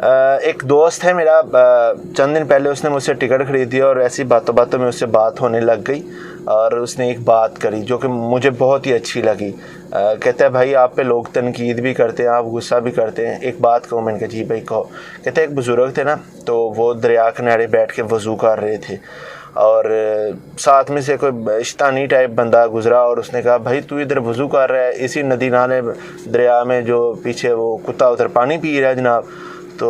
एक दोस्त है मेरा, चंद दिन पहले उसने मुझसे टिकट खरीदी और ऐसी बातों बातों में उससे बात होने लग गई और उसने एक बात करी जो कि मुझे बहुत ही अच्छी लगी। कहता है भाई आप पे लोग तनकीद भी करते हैं, आप गुस्सा भी करते हैं, एक बात कहो। मैंने कहा जी भाई कहो। कहते हैं एक बुज़ुर्ग थे ना, तो वो दरिया किनारे बैठ के वज़ू कर रहे थे और साथ में से कोई शैतानी टाइप बंदा गुजरा और उसने कहा भाई तू इधर वज़ू कर रहा है, इसी नदी नाले दरिया में जो पीछे वो कुत्ता उधर पानी पी रहा है जनाब। तो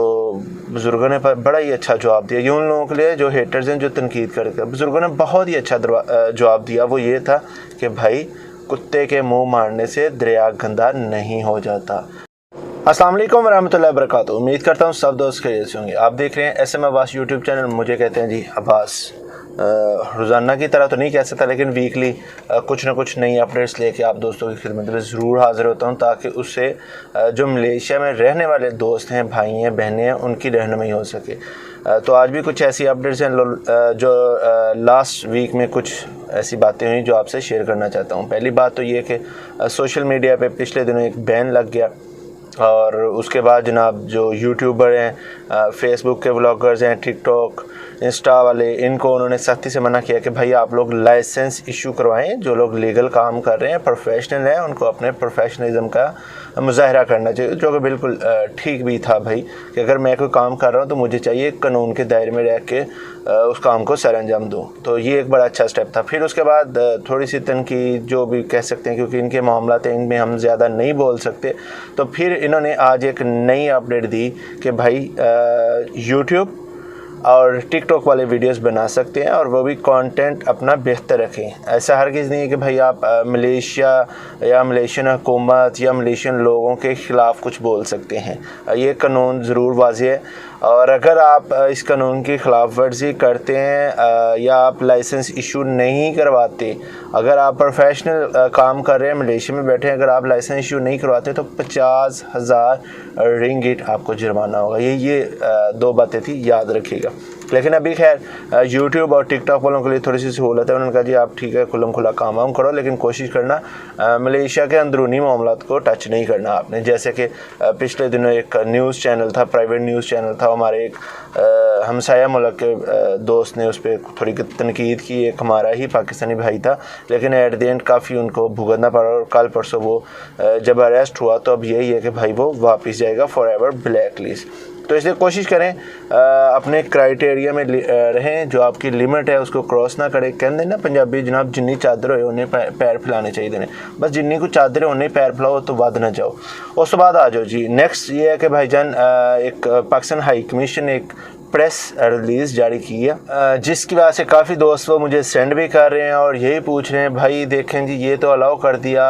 बुज़ुर्गों ने बड़ा ही अच्छा जवाब दिया। ये उन लोगों के लिए जो हेटर्स हैं, जो तनकीद करते हैं, बुज़ुर्गों ने बहुत ही अच्छा जवाब दिया। वो ये था कि भाई कुत्ते के मुंह मारने से दरिया गंदा नहीं हो जाता। अस्सलाम वालेकुम रहमतुल्लाहि व बरकातुहू। उम्मीद करता हूँ सब दोस्त खैरियत से होंगे। आप देख रहे हैं SM अब्बास यूट्यूब चैनल। मुझे कहते हैं जी अब्बास। रोज़ाना की तरह तो नहीं कह सकता, लेकिन वीकली कुछ ना कुछ नई अपडेट्स लेके आप दोस्तों की खिदमत में ज़रूर हाज़िर होता हूँ, ताकि उससे जो मलेशिया में रहने वाले दोस्त हैं, भाई हैं, बहनें हैं, उनकी रहनुमाई हो सके। तो आज भी कुछ ऐसी अपडेट्स हैं जो लास्ट वीक में कुछ ऐसी बातें हुई जो आपसे शेयर करना चाहता हूँ। पहली बात तो ये कि सोशल मीडिया पे पिछले दिनों एक बैन लग गया और उसके बाद जनाब जो यूट्यूबर हैं, फेसबुक के व्लॉगर्स हैं, टिकटॉक, इंस्टा वाले, इनको उन्होंने सख्ती से मना किया कि भाई आप लोग लाइसेंस इशू करवाएं। जो लोग लीगल काम कर रहे हैं, प्रोफेशनल हैं, उनको अपने प्रोफेशनलिज्म का मुजाहरा करना चाहिए, जो कि बिल्कुल ठीक भी था भाई कि अगर मैं कोई काम कर रहा हूँ तो मुझे चाहिए कानून के दायरे में रह के उस काम को सर अंजाम दूँ। तो ये एक बड़ा अच्छा स्टेप था। फिर उसके बाद थोड़ी सी तनकीद जो भी कह सकते हैं, क्योंकि इनके मामलात हैं, इनमें हम ज़्यादा नहीं बोल सकते, तो फिर इन्होंने आज एक नई अपडेट दी कि भाई यूट्यूब और टिकटॉक वाले वीडियोस बना सकते हैं और वो भी कंटेंट अपना बेहतर रखें। ऐसा हरगिज़ नहीं है कि भाई आप मलेशिया या मलेशियन हुकूमत या मलेशियन लोगों के ख़िलाफ़ कुछ बोल सकते हैं। ये कानून ज़रूर वाज़ेह है और अगर आप इस कानून की ख़िलाफ़ वर्जी करते हैं या आप लाइसेंस इशू नहीं करवाते, अगर आप प्रोफेशनल काम कर रहे हैं, मलेशिया में बैठे हैं, अगर आप लाइसेंस इशू नहीं करवाते तो 50,000 रिंगिट आपको जुर्माना होगा। ये दो बातें थी, याद रखिएगा। लेकिन अभी खैर यूट्यूब और टिकटॉक वालों के लिए थोड़ी सी सहूलत है। उन्होंने कहा जी आप ठीक है खुल्लम खुला काम वाम करो, लेकिन कोशिश करना मलेशिया के अंदरूनी मामलात को टच नहीं करना आपने। जैसे कि पिछले दिनों एक न्यूज़ चैनल था, प्राइवेट न्यूज़ चैनल था, हमारे एक हमसाया मुल्क के दोस्त ने उस पर थोड़ी तनकीद की। एक हमारा ही पाकिस्तानी भाई था, लेकिन एट द एंड काफ़ी उनको भुगतना पड़ा और कल परसों वो जब अरेस्ट हुआ तो अब यही है कि भाई वो वापस जाएगा फॉर एवर ब्लैक लिस्ट। तो इसलिए कोशिश करें अपने क्राइटेरिया में रहें, जो आपकी लिमिट है उसको क्रॉस ना करें। कहते ना पंजाबी जनाब जिन्नी चादर हो उन्हें पैर फैलाने चाहिए ने, बस जिन्नी को चादर उन्हें पैर फैलाओ तो वध ना जाओ। उस बाद आ जाओ जी। नेक्स्ट ये है कि भाईजान एक पाकिस्तान हाई कमीशन ने एक प्रेस रिलीज़ जारी की है, जिसकी वजह से काफ़ी दोस्त वो मुझे सेंड भी कर रहे हैं और यही पूछ रहे हैं भाई देखें जी ये तो अलाउ कर दिया,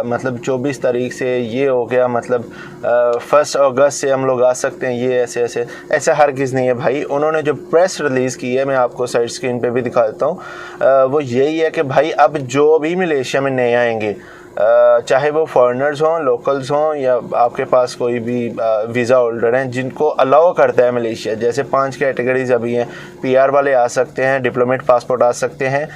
मतलब 24 तारीख से ये हो गया, मतलब 1 अगस्त से हम लोग आ सकते हैं, ये ऐसे ऐसे। ऐसा हरगिज़ नहीं है भाई। उन्होंने जो प्रेस रिलीज़ की है, मैं आपको साइड स्क्रीन पे भी दिखा देता हूँ, वो यही है कि भाई अब जो भी मलेशिया में नए आएंगे, चाहे वो फॉरेनर्स हों, लोकल्स हों, या आपके पास कोई भी वीज़ा होल्डर हैं जिनको अलाउ करता है मलेशिया, जैसे 5 कैटेगरीज अभी हैं। PR वाले आ सकते हैं, डिप्लोमेट पासपोर्ट आ सकते हैं,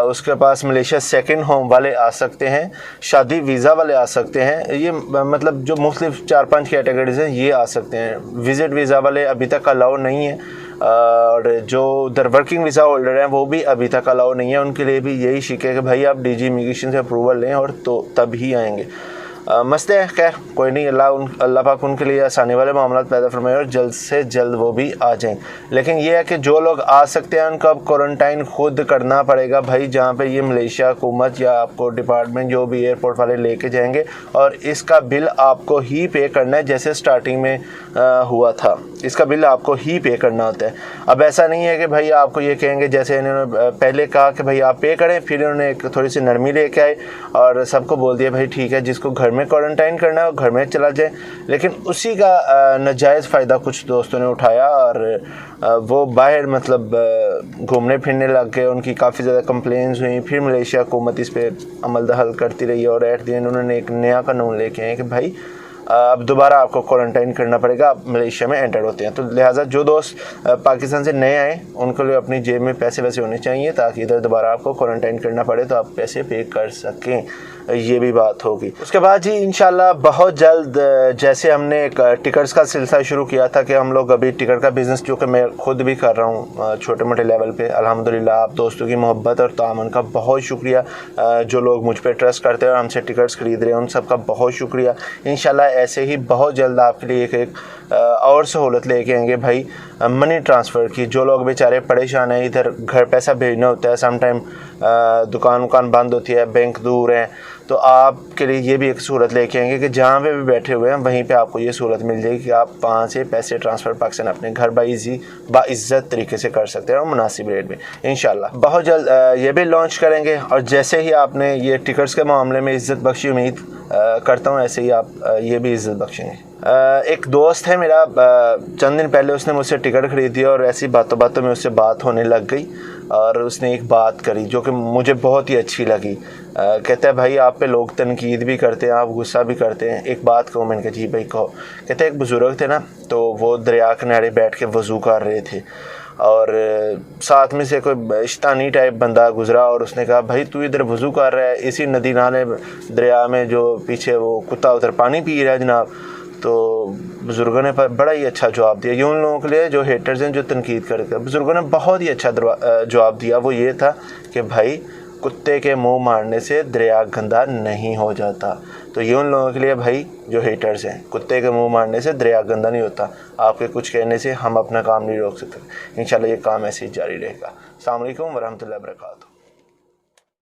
उसके पास मलेशिया सेकंड होम वाले आ सकते हैं, शादी वीज़ा वाले आ सकते हैं। ये मतलब जो मुख्तलिफ 4-5 कैटेगरीज हैं ये आ सकते हैं। विज़िट वीज़ा वाले अभी तक अलाउ नहीं है और जो उधर वर्किंग वीज़ा होल्डर हैं वो भी अभी तक अलाउ नहीं है। उनके लिए भी यही शिक है कि भाई आप DG इमिग्रेशन से अप्रूवल लें और तो तब ही आएंगे। मस्त है, खैर कोई नहीं, अल्लाह पाक उनके लिए आसानी वाले मामला पैदा फरमाए और जल्द से जल्द वो भी आ जाएं। लेकिन ये है कि जो लोग आ सकते हैं उनको अब क्वारंटाइन खुद करना पड़ेगा भाई, जहाँ पे ये मलेशिया हुकूमत या आपको डिपार्टमेंट जो भी एयरपोर्ट वाले लेके जाएंगे, और इसका बिल आपको ही पे करना है जैसे स्टार्टिंग में हुआ था। इसका बिल आपको ही पे करना होता है। अब ऐसा नहीं है कि भाई आपको ये कहेंगे जैसे इन्होंने पहले कहा कि भाई आप पे करें, फिर इन्होंने एक थोड़ी सी नरमी लेके आए और सबको बोल दिया भाई ठीक है जिसको घर में क्वारंटाइन करना है वो घर में चला जाए। लेकिन उसी का नाजायज़ फ़ायदा कुछ दोस्तों ने उठाया और वो बाहर मतलब घूमने फिरने लग गए। उनकी काफ़ी ज़्यादा कंप्लेंट्स हुई। फिर मलेशिया हुकूमत इस पर अमल दखल करती रही और एट द एंड उन्होंने एक नया कानून लेके आए कि भाई अब दोबारा आपको क्वारंटाइन करना पड़ेगा, आप मलेशिया में एंटर होते हैं। तो लिहाजा जो दोस्त पाकिस्तान से नए आए उनके लिए अपनी जेब में पैसे वैसे होने चाहिए ताकि इधर दोबारा आपको क्वारंटाइन करना पड़े तो आप पैसे पे कर सकें। ये भी बात होगी। उसके बाद जी इंशाल्लाह बहुत जल्द, जैसे हमने एक टिकट्स का सिलसिला शुरू किया था कि हम लोग अभी टिकट का बिज़नेस जो कि मैं खुद भी कर रहा हूँ छोटे मोटे लेवल पे, अल्हम्दुलिल्लाह आप दोस्तों की मोहब्बत और तामन का बहुत शुक्रिया। जो लोग मुझ पर ट्रस्ट करते हैं और हमसे टिकट्स खरीद रहे हैं उन सब का बहुत शुक्रिया। इंशाल्लाह ऐसे ही बहुत जल्द आपके लिए एक और सहूलत लेके आएंगे भाई, मनी ट्रांसफ़र की। जो लोग बेचारे परेशान हैं, इधर घर पैसा भेजना होता है, सम टाइम दुकान बंद होती है, बैंक दूर है, तो आपके लिए ये भी एक सहूलत लेके आएंगे कि जहाँ पे भी बैठे हुए हैं वहीं पे आपको ये सहूलत मिल जाएगी कि आप वहाँ से पैसे ट्रांसफ़र पाकिस्तान अपने घर बाइज़्ज़त तरीके से कर सकते हैं और मुनासिब रेट में। इंशाल्लाह बहुत जल्द ये भी लॉन्च करेंगे। और जैसे ही आपने ये टिकट्स के मामले में इज़्ज़त बख्शी, उम्मीद करता हूँ ऐसे ही आप ये भी इज़्ज़त बख्शेंगे। एक दोस्त है मेरा, चंद दिन पहले उसने मुझसे टिकट खरीदी और ऐसी बातों बातों में उससे बात होने लग गई और उसने एक बात करी जो कि मुझे बहुत ही अच्छी लगी। कहता है भाई आप पे लोग तनकीद भी करते हैं, आप गुस्सा भी करते हैं, एक बात कहो। मैंने कहा जी भाई कहो। कहते हैं एक बुज़ुर्ग थे ना, तो वो दरिया किनारे बैठ के वज़ू कर रहे थे और साथ में से कोई शैतानी टाइप बंदा गुजरा और उसने कहा भाई तू इधर वज़ू कर रहा है, इसी नदी नाले दरिया में जो पीछे वो कुत्ता उधर पानी पी रहा है जनाब। तो बुज़ुर्गों ने बड़ा ही अच्छा जवाब दिया। ये उन लोगों के लिए जो हेटर्स हैं, जो तनकीद करते हैं, बुज़ुर्गों ने बहुत ही अच्छा जवाब दिया। वो ये था कि भाई कुत्ते के मुंह मारने से दरिया गंदा नहीं हो जाता। तो ये उन लोगों के लिए भाई जो हेटर्स हैं, कुत्ते के मुंह मारने से दरिया गंदा नहीं होता, आपके कुछ कहने से हम अपना काम नहीं रोक सकते। इंशाल्लाह ये काम ऐसे ही जारी रहेगा। अस्सलाम वालेकुम वरहमतुल्लाहि वबरकातुहू।